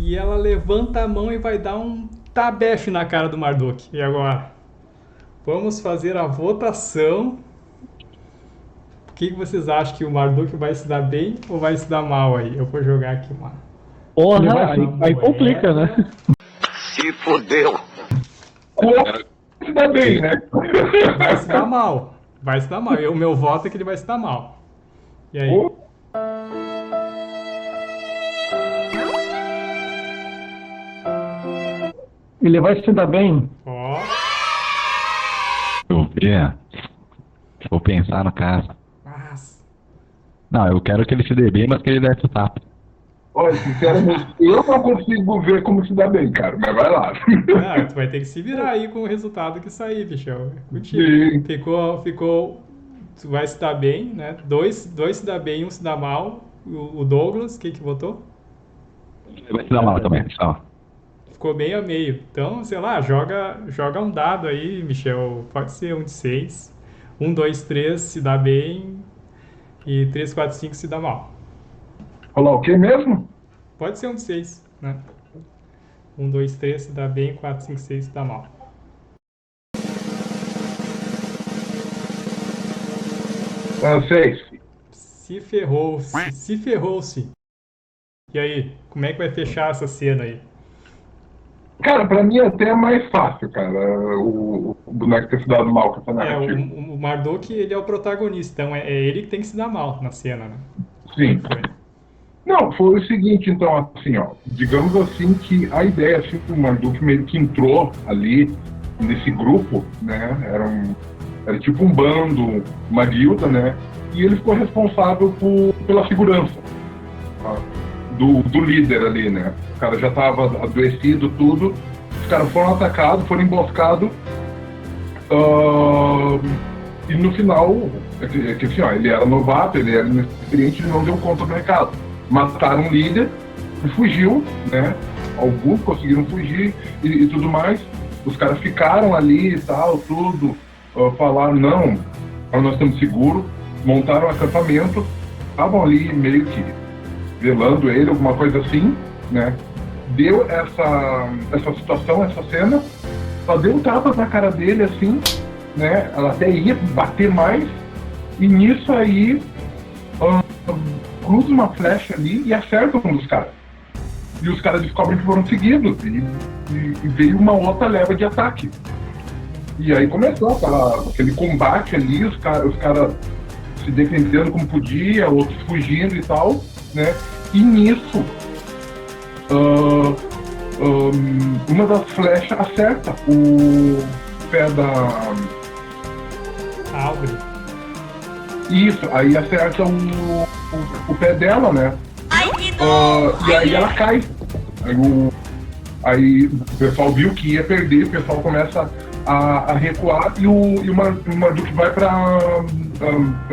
E ela levanta a mão e vai dar um tabefe na cara do Marduk. E agora? Vamos fazer a votação. O que vocês acham, que o Marduk vai se dar bem ou vai se dar mal aí? Eu vou jogar aqui Ele vai Porra, aí complica, né? Se fodeu. Se dá bem, né? Vai se dar mal. Vai se dar mal. O meu voto é que ele vai se dar mal. E aí? Pô, Ele vai se dar bem. Ó. Eu ver. Vou pensar no caso. Mas... Não, eu quero que ele se dê bem, mas que ele desse o tapa. olha, sinceramente, eu não consigo ver como se dá bem, cara, mas vai lá. Ah, tu vai ter que se virar aí com o resultado que sair, bichão. É contigo. Sim. Ficou. Tu vai se dar bem, né? Dois se dá bem, um se dá mal. O Douglas, quem que votou? Ele vai se dar mal também, só. Ficou meio a meio. Então, sei lá, joga um dado aí, Michel. Pode ser um de 6. 1, 2, 3 se dá bem. E 3, 4, 5 se dá mal. Olha lá, o que mesmo? Pode ser um de 6, né? 1, 2, 3 se dá bem. 4, 5, 6 se dá mal. Ah, 6. Se ferrou-se. Se ferrou-se. E aí, como é que vai fechar essa cena aí? Cara, pra mim até é mais fácil, cara, o boneco ter se dado mal com essa narrativa. O Marduk, ele é o protagonista, então é ele que tem que se dar mal na cena, né? Sim. Foi. Não, foi o seguinte, então, assim, ó, digamos assim que a ideia, assim, que o Marduk meio que entrou ali nesse grupo, né, era tipo um bando, uma guilda, né, e ele ficou responsável pela segurança, tá, do líder ali, né, o cara já tava adoecido, tudo, os caras foram atacados, foram emboscados, e no final, assim, ó, ele era novato, ele era inexperiente, ele não deu conta do recado. Mataram o líder e fugiu, né? Alguns conseguiram fugir e tudo mais. Os caras ficaram ali e tal, tudo. Falaram, não, nós estamos seguros. Montaram um acampamento. Estavam ali meio que velando ele, alguma coisa assim, né? Deu essa situação, essa cena. Só deu um tapa na cara dele, assim, né? Ela até ia bater mais. E nisso aí... cruza uma flecha ali e acerta um dos caras. E os caras descobrem que foram seguidos. E veio uma outra leva de ataque. E aí começou aquele combate ali, os caras se defendendo como podia, outros fugindo e tal, né? E nisso, uma das flechas acerta o pé da... Álvaro. Isso, aí acerta o pé dela, né? Ai, que dor! E aí ela cai. Aí o pessoal viu que ia perder, o pessoal começa a recuar e o Marduk vai pra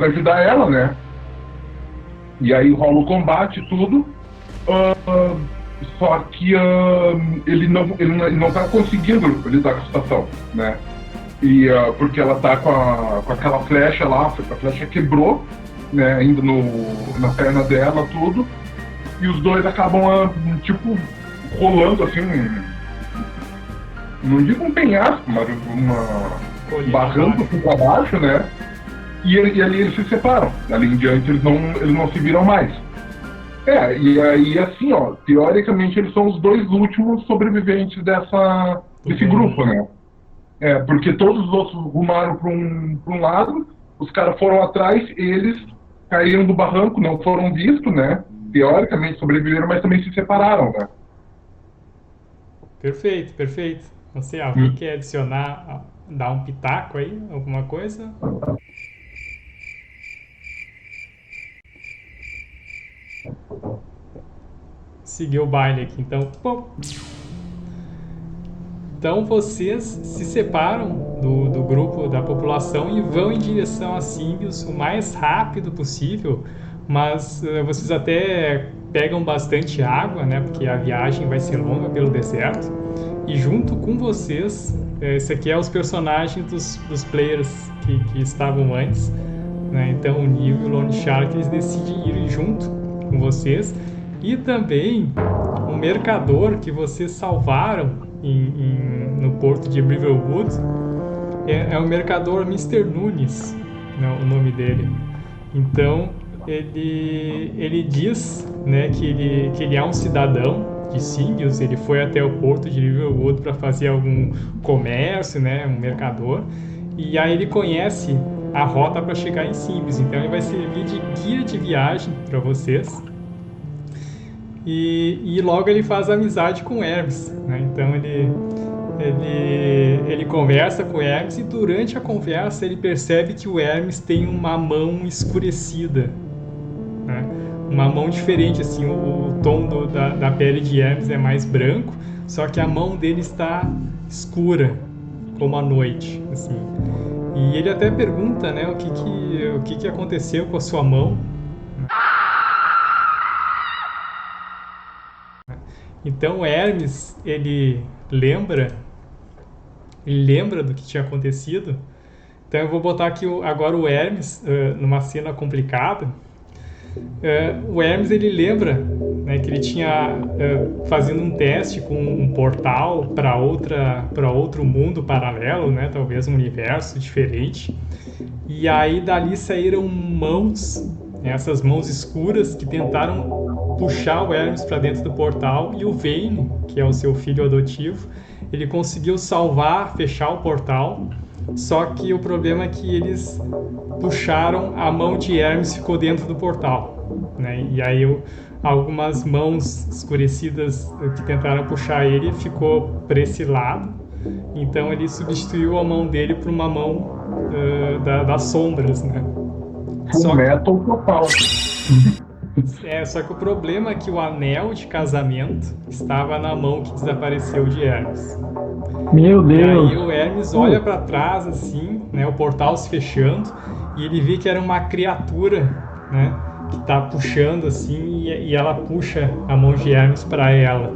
ajudar ela, né? E aí rola o combate e tudo. Só que ele não tá conseguindo lidar com a situação, né? E porque ela tá com aquela flecha lá, a flecha quebrou, né, ainda na perna dela, tudo, e os dois acabam, tipo, rolando, assim, não digo um penhasco, mas um barranco assim pra baixo, né, e ali eles se separam, ali em diante eles não se viram mais. E aí, assim, ó, teoricamente eles são os dois últimos sobreviventes desse grupo, né. Porque todos os outros rumaram para um lado, os caras foram atrás, eles caíram do barranco, não foram vistos, né? Teoricamente sobreviveram, mas também se separaram, né? Perfeito, perfeito. Não sei, alguém quer adicionar, dar um pitaco aí, alguma coisa? Seguir o baile aqui, então. Pum. Então vocês se separam do grupo, da população, e vão em direção a Símbios o mais rápido possível, mas vocês até pegam bastante água, né, porque a viagem vai ser longa pelo deserto, e junto com vocês, esse aqui é os personagens dos players que estavam antes, né, então o Neil e o Lone Shark, eles decidem ir junto com vocês, e também o mercador que vocês salvaram no porto de Riverwood é o mercador Mr. Nunes, né, o nome dele. Então, ele diz, né, que ele é um cidadão de Símbios. Ele foi até o porto de Riverwood para fazer algum comércio, né, um mercador, e aí ele conhece a rota para chegar em Símbios. Então ele vai servir de guia de viagem para vocês. E logo ele faz amizade com Hermes, né? Então ele conversa com o Hermes, e durante a conversa ele percebe que o Hermes tem uma mão escurecida, né? Uma mão diferente, assim, o tom da pele de Hermes é mais branco, só que a mão dele está escura, como a noite, assim. E ele até pergunta, né, o que aconteceu com a sua mão. Então Hermes, ele lembra do que tinha acontecido. Então eu vou botar aqui agora o Hermes numa cena complicada. O Hermes, ele lembra, né, que ele tinha fazendo um teste com um portal para outro mundo paralelo, né, talvez um universo diferente. E aí dali saíram mãos, né, essas mãos escuras que tentaram puxar o Hermes para dentro do portal, e o Vayne, que é o seu filho adotivo, ele conseguiu fechar o portal. Só que o problema é que eles puxaram, a mão de Hermes ficou dentro do portal, né? E aí algumas mãos escurecidas que tentaram puxar ele ficou para esse lado. Então ele substituiu a mão dele por uma mão das sombras, né? Full metal total. Só que o problema é que o anel de casamento estava na mão que desapareceu de Hermes. Meu Deus! E aí o Hermes olha para trás, assim, né, o portal se fechando, e ele vê que era uma criatura, né, que tá puxando, assim, e ela puxa a mão de Hermes para ela.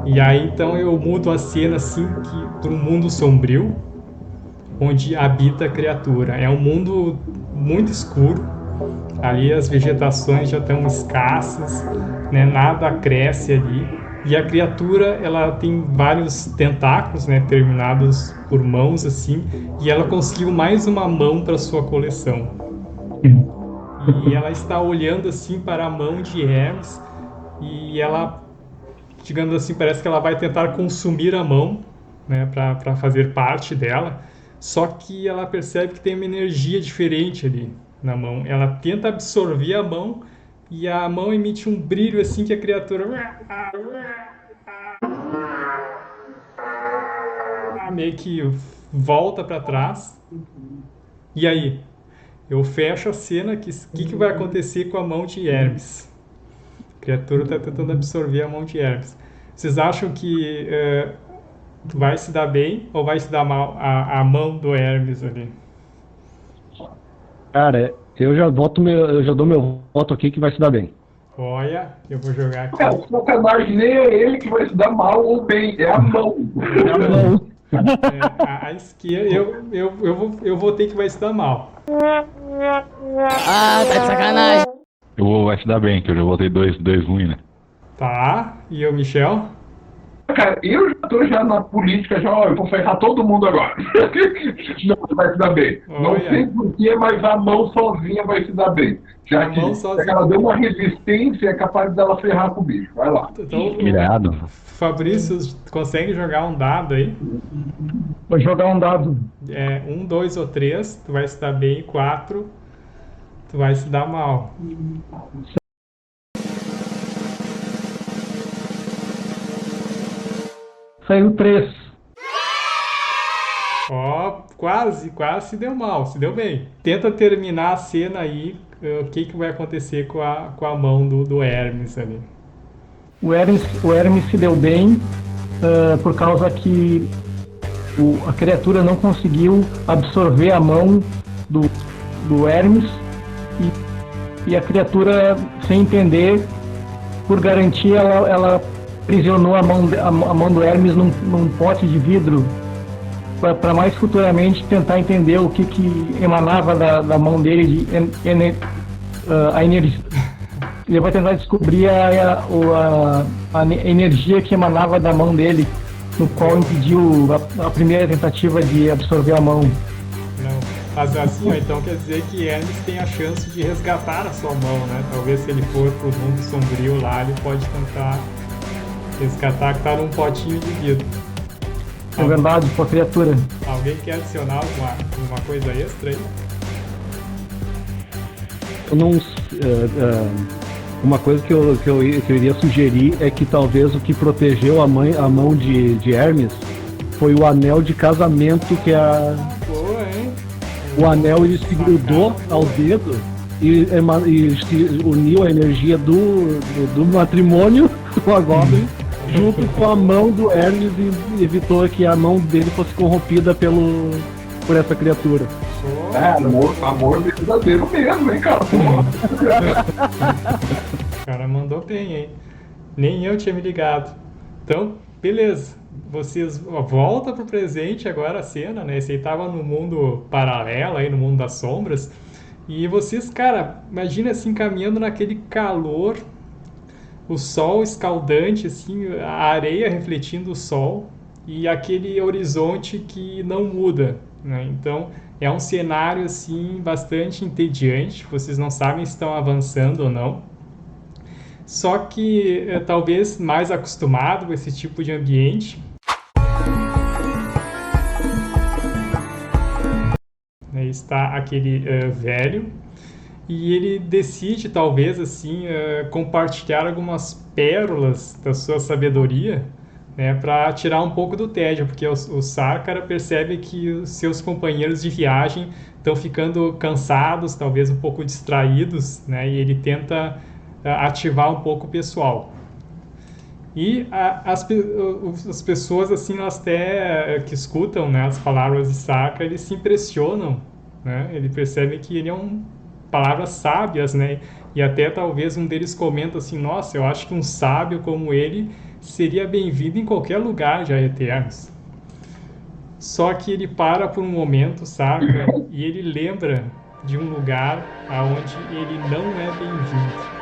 E aí então eu mudo a cena, assim, para um mundo sombrio, onde habita a criatura. É um mundo muito escuro. Ali as vegetações já estão escassas, né? Nada cresce ali. E a criatura, ela tem vários tentáculos, né? Terminados por mãos, assim. E ela conseguiu mais uma mão para sua coleção. E ela está olhando, assim, para a mão de Hermes. E ela, digamos assim, parece que ela vai tentar consumir a mão, né? Para fazer parte dela. Só que ela percebe que tem uma energia diferente ali na mão. Ela tenta absorver a mão, e a mão emite um brilho, assim, que a criatura meio que volta para trás. E aí? Eu fecho a cena. Que vai acontecer com a mão de Hermes? A criatura está tentando absorver a mão de Hermes. Vocês acham que vai se dar bem ou vai se dar mal a mão do Hermes ali? Cara, eu já dou meu voto aqui que vai se dar bem. Olha, eu vou jogar aqui. O sacanagem nem é ele que vai se dar mal ou bem, é a mão. É a mão. A esquerda, eu vou ter que vai se dar mal. Ah, tá de sacanagem. Vai se dar bem, que eu já botei dois ruins, né? Tá, e o Michel? Cara, eu já tô na política, eu vou ferrar todo mundo agora. Não, vai se dar bem. Olha. Não sei porquê, mas a mão sozinha vai se dar bem. Já A que mão sozinha. ela deu uma resistência, é capaz dela ferrar com o bicho. Vai lá. Então, Irado. Fabrício, consegue jogar um dado aí? Vou jogar um dado. 1, 2 ou 3, tu vai se dar bem. 4, tu vai se dar mal. Saiu 3. Ó, quase se deu mal, se deu bem. Tenta terminar a cena aí, o que vai acontecer com a mão do Hermes ali. O Hermes se deu bem por causa que a criatura não conseguiu absorver a mão do Hermes, e a criatura, sem entender, por garantia, ela aprisionou a mão do Hermes num pote de vidro para mais futuramente tentar entender o que emanava da mão dele, a energia. ele vai tentar descobrir a energia que emanava da mão dele, no qual impediu a primeira tentativa de absorver a mão. Não. Mas assim, ó, então quer dizer que Hermes tem a chance de resgatar a sua mão, né? Talvez se ele for pro mundo sombrio lá, ele pode tentar resgatar que tá num potinho de vidro. É verdade, sua criatura. Alguém quer adicionar alguma coisa extra aí? Eu não. Uma coisa que eu iria sugerir é que talvez o que protegeu a mão de Hermes foi o anel de casamento que Boa, hein? o anel ele se grudou ao dedo e se uniu a energia do matrimônio com a Goblin junto com a mão do Hermes e evitou que a mão dele fosse corrompida por essa criatura. Amor verdadeiro mesmo, hein, cara? O cara mandou bem, hein? Nem eu tinha me ligado. Então, beleza. Vocês voltam pro presente agora a cena, né? Esse aí tava no mundo paralelo, aí no mundo das sombras. E vocês, cara, imagina assim, caminhando naquele calor, o sol escaldante, assim, a areia refletindo o sol e aquele horizonte que não muda, né? Então, é um cenário, assim, bastante entediante. Vocês não sabem se estão avançando ou não. Só que, talvez mais acostumado com esse tipo de ambiente, está aquele velho, e ele decide, talvez, assim, compartilhar algumas pérolas da sua sabedoria, né, para tirar um pouco do tédio, porque o Sarkar percebe que os seus companheiros de viagem estão ficando cansados, talvez um pouco distraídos, né, e ele tenta ativar um pouco o pessoal. E as pessoas, assim, elas até que escutam, né, as palavras de Sarkar, eles se impressionam, né, ele percebe que ele palavras sábias, né, e até talvez um deles comenta assim, nossa, eu acho que um sábio como ele seria bem-vindo em qualquer lugar já Eternos. Só que ele para por um momento, Sarkar, e ele lembra de um lugar aonde ele não é bem-vindo.